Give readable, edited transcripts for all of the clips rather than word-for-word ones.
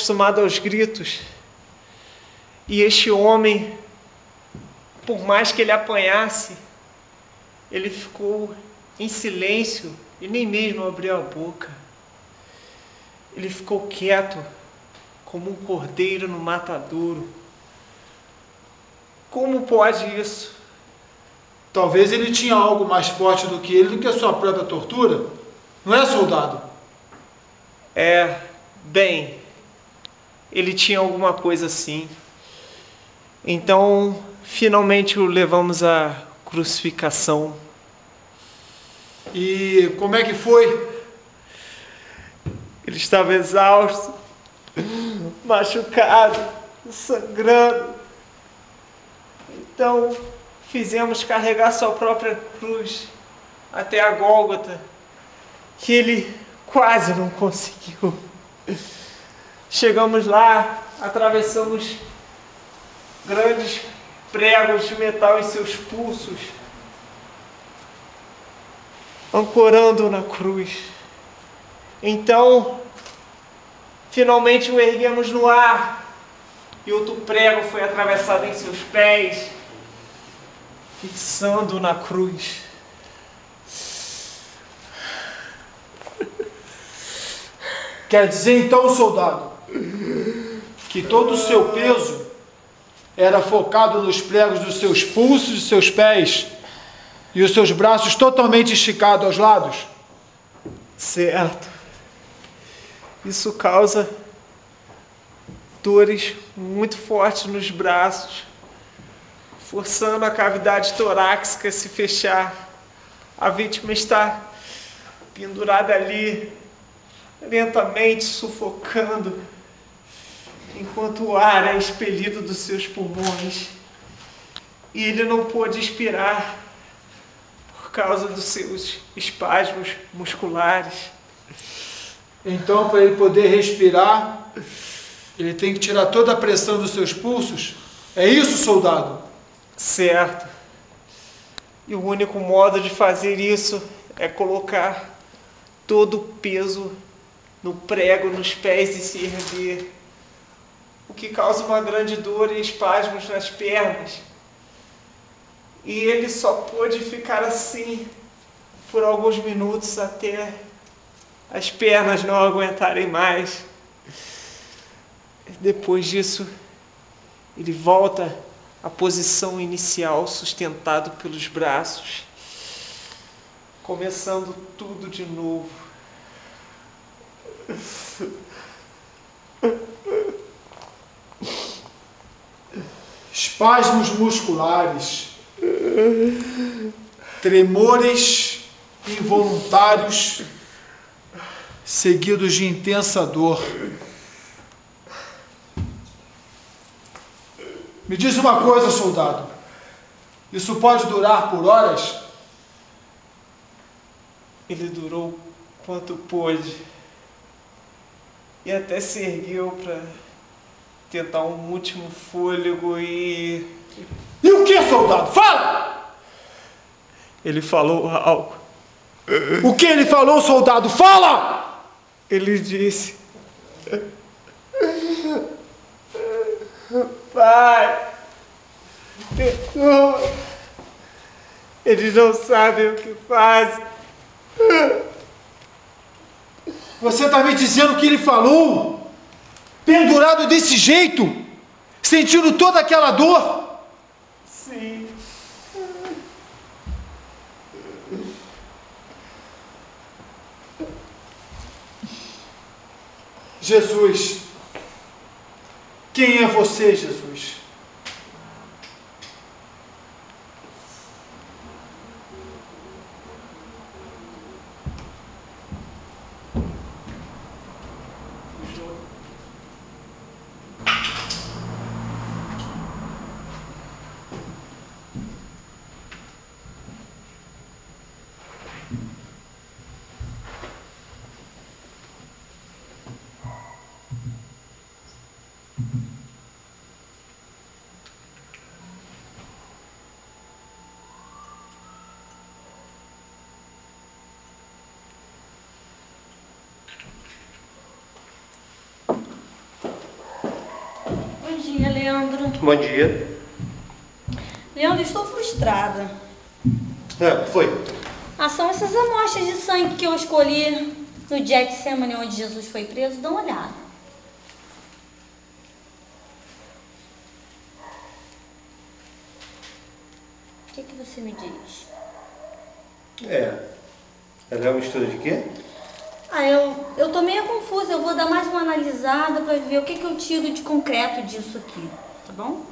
acostumado aos gritos. E este homem, por mais que ele apanhasse, ele ficou em silêncio e nem mesmo abriu a boca. Ele ficou quieto, como um cordeiro no matadouro. Como pode isso? Talvez ele tinha algo mais forte do que ele, do que a sua própria tortura. Não é, soldado? Bem, ele tinha alguma coisa assim. Então, finalmente o levamos à crucificação. E como é que foi? Ele estava exausto, machucado, sangrando. Então, fizemos carregar sua própria cruz até a Gólgota, que ele quase não conseguiu. Chegamos lá, atravessamos grandes pregos de metal em seus pulsos, ancorando na cruz. Então, finalmente o erguemos no ar, e outro prego foi atravessado em seus pés, fixando na cruz. Quer dizer então, soldado, que todo o seu peso era focado nos pregos dos seus pulsos e seus pés e os seus braços totalmente esticados aos lados? Certo. Isso causa dores muito fortes nos braços, forçando a cavidade torácica a se fechar. A vítima está pendurada ali, lentamente sufocando, enquanto o ar é expelido dos seus pulmões. E ele não pôde expirar por causa dos seus espasmos musculares. Então, para ele poder respirar, ele tem que tirar toda a pressão dos seus pulsos? É isso, soldado? Certo. E o único modo de fazer isso é colocar todo o peso no prego, nos pés e se erguer, o que causa uma grande dor e espasmos nas pernas. E ele só pôde ficar assim por alguns minutos até as pernas não aguentarem mais. Depois disso, ele volta à posição inicial, sustentado pelos braços, começando tudo de novo. Espasmos musculares, tremores involuntários, seguidos de intensa dor. Me diz uma coisa, soldado. Isso pode durar por horas? Ele durou quanto pôde e até se ergueu para tentar um último fôlego e o que, soldado? Fala! Ele falou algo. O que ele falou, soldado? Fala! Ele disse: Pai, perdoa. Eles não sabem o que fazem. Você está me dizendo que ele falou? Pendurado desse jeito? Sentindo toda aquela dor? Sim. Jesus, quem é você, Jesus? dia, Leandro. Bom dia. Leandro, estou frustrada. Ah, foi? São essas amostras de sangue que eu escolhi no Getsemane, onde Jesus foi preso. Dá uma olhada. O que você me diz? Ela é uma mistura de quê? Eu tô meio confusa. Eu vou dar mais uma analisada para ver o que eu tiro de concreto disso aqui, tá bom?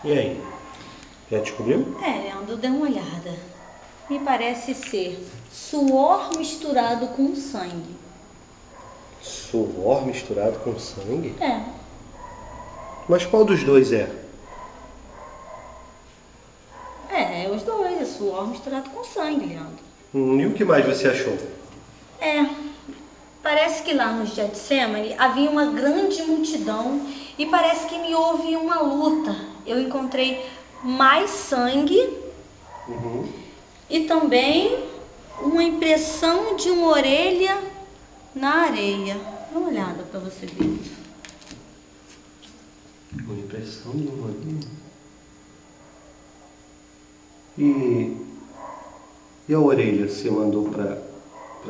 E aí? Já descobriu? Leandro, dê uma olhada. Me parece ser suor misturado com sangue. Suor misturado com sangue? É. Mas qual dos dois é? É os dois. É suor misturado com sangue, Leandro. E o que mais você achou? Parece que lá no Getsemane havia uma grande multidão e parece que me houve uma luta. Eu encontrei mais sangue e também uma impressão de uma orelha na areia. Dá uma olhada para você ver. Uma impressão de uma orelha. E a orelha você mandou para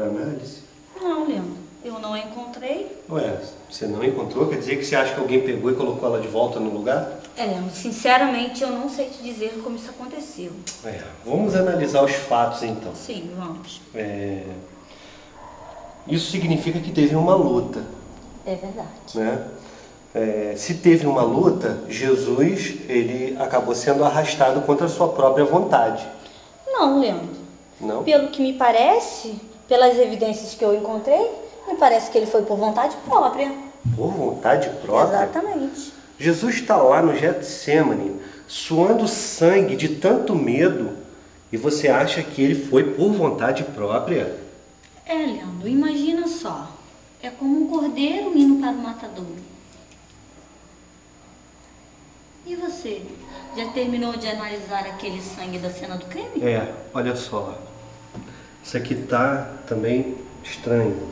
análise? Não, Leandro, eu não a encontrei. Ué, você não encontrou? Quer dizer que você acha que alguém pegou e colocou ela de volta no lugar? Leandro, sinceramente eu não sei te dizer como isso aconteceu. Vamos analisar os fatos então. Sim, vamos. Isso significa que teve uma luta. É verdade. Né? Se teve uma luta, Jesus ele acabou sendo arrastado contra a sua própria vontade. Não, Leandro. Não? Pelo que me parece, pelas evidências que eu encontrei, me parece que ele foi por vontade própria. Por vontade própria? Exatamente. Jesus está lá no Getsemane, suando sangue de tanto medo, e você acha que ele foi por vontade própria? Leandro, imagina só. É como um cordeiro indo para o matadouro. E você? Já terminou de analisar aquele sangue da cena do crime? Olha só. Isso aqui tá também estranho.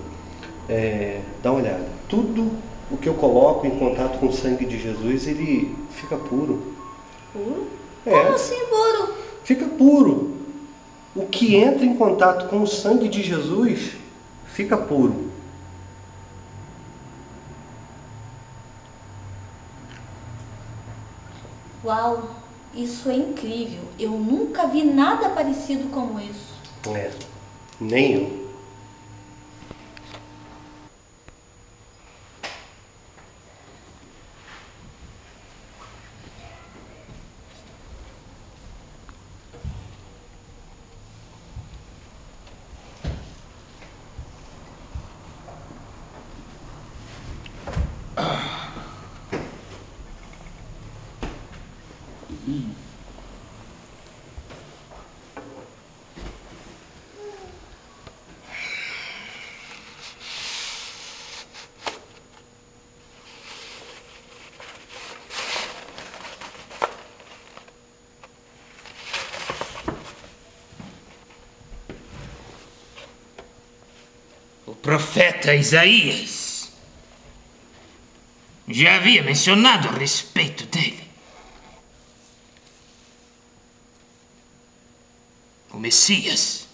Dá uma olhada. Tudo o que eu coloco em contato com o sangue de Jesus, ele fica puro. Puro? Como assim puro? Fica puro. O que entra em contato com o sangue de Jesus, fica puro. Uau, isso é incrível. Eu nunca vi nada parecido como isso. Nem eu. O profeta Isaías já havia mencionado a respeito dele. O Messias.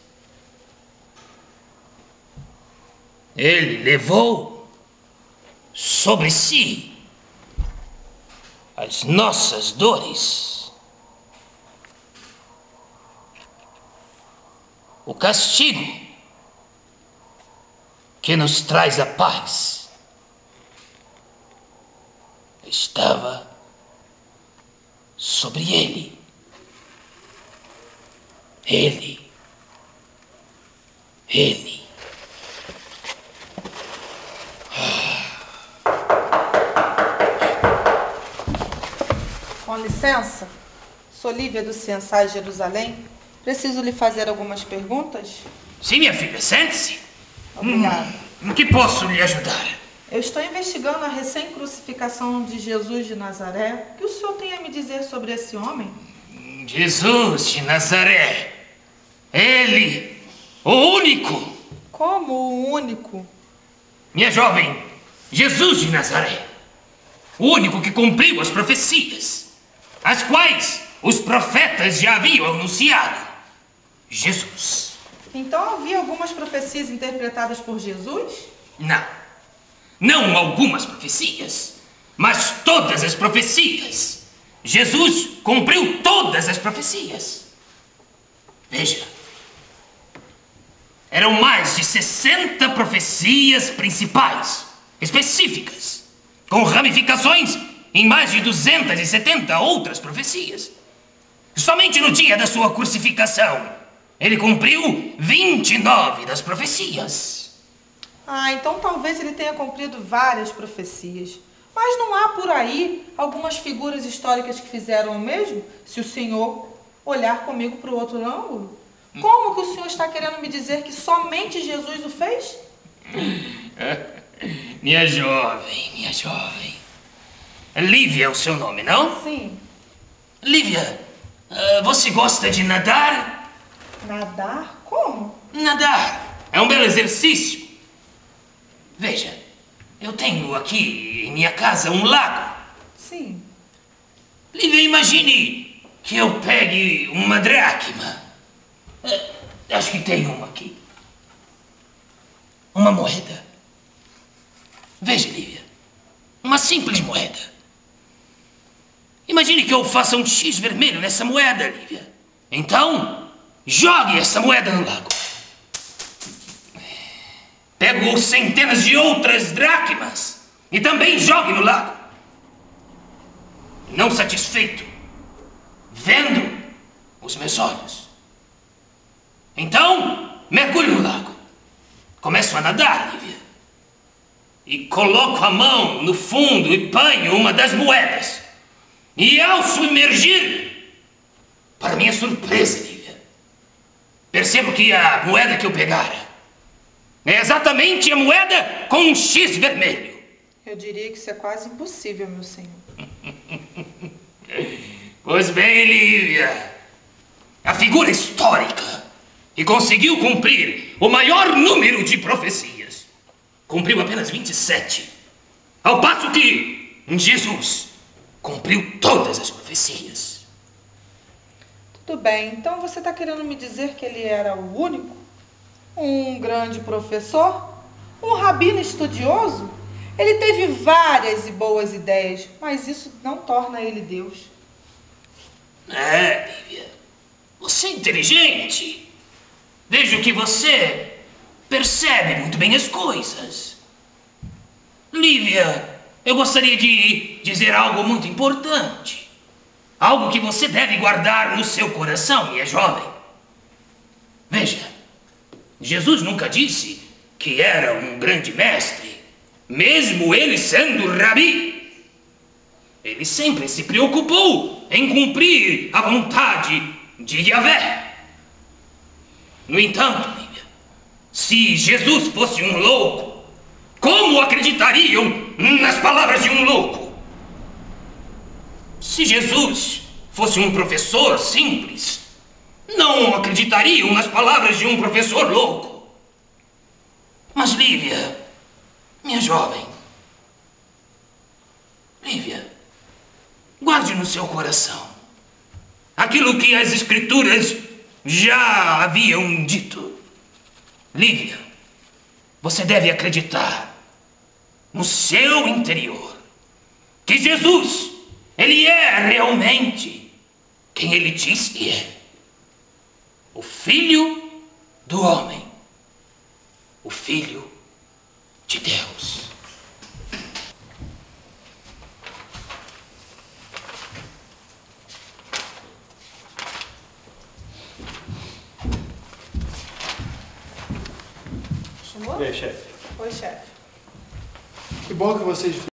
Ele levou sobre si as nossas dores. O castigo que nos traz a paz estava sobre ele. Ele. Com licença, sou Lívia do Censais Jerusalém. Preciso lhe fazer algumas perguntas? Sim, minha filha, sente-se. Obrigada. Em que posso lhe ajudar? Eu estou investigando a recém-crucificação de Jesus de Nazaré. O que o senhor tem a me dizer sobre esse homem? Jesus de Nazaré. Ele, o único. Como o único? Minha jovem, Jesus de Nazaré. O único que cumpriu as profecias, as quais os profetas já haviam anunciado. Jesus. Então havia algumas profecias interpretadas por Jesus? Não. Não algumas profecias, mas todas as profecias. Jesus cumpriu todas as profecias. Veja. Eram mais de 60 profecias principais, específicas, com ramificações em mais de 270 outras profecias. Somente no dia da sua crucificação, ele cumpriu 29 das profecias. Ah, então talvez ele tenha cumprido várias profecias. Mas não há por aí algumas figuras históricas que fizeram o mesmo? Se o senhor olhar comigo para o outro ângulo? Como que o senhor está querendo me dizer que somente Jesus o fez? Minha jovem. Lívia é o seu nome, não? Sim. Lívia, você gosta de nadar? Nadar? Como? Nadar é um belo exercício. Veja, eu tenho aqui em minha casa um lago. Sim. Lívia, imagine que eu pegue uma dracma. Acho que tem uma aqui. Uma moeda. Veja, Lívia. Uma simples moeda. Imagine que eu faça um X vermelho nessa moeda, Lívia. Então, jogue essa moeda no lago. Pego centenas de outras dracmas e também jogue no lago. Não satisfeito, vendo os meus olhos. Então, mergulho no lago. Começo a nadar, Lívia. E coloco a mão no fundo e panho uma das moedas. E ao submergir, para minha surpresa, Lívia, percebo que a moeda que eu pegara é exatamente a moeda com um X vermelho. Eu diria que isso é quase impossível, meu senhor. Pois bem, Lívia, a figura histórica que conseguiu cumprir o maior número de profecias cumpriu apenas 27, ao passo que Jesus cumpriu todas as profecias. Tudo bem, então você está querendo me dizer que ele era o único? Um grande professor? Um rabino estudioso? Ele teve várias e boas ideias, mas isso não torna ele Deus. Lívia, você é inteligente. Vejo que você percebe muito bem as coisas. Lívia, eu gostaria de dizer algo muito importante. Algo que você deve guardar no seu coração, minha jovem. Veja, Jesus nunca disse que era um grande mestre, mesmo ele sendo rabi. Ele sempre se preocupou em cumprir a vontade de Yahvé. No entanto, Lívia, se Jesus fosse um louco, como acreditariam nas palavras de um louco? Se Jesus fosse um professor simples, não acreditariam nas palavras de um professor louco. Mas Lívia, minha jovem, Lívia, guarde no seu coração aquilo que as Escrituras já haviam dito. Lívia, você deve acreditar no seu interior que Jesus, ele é realmente quem ele diz que é. O Filho do Homem. O Filho de Deus. Chamou? E aí, chefe? Oi, chefe. Que bom que vocês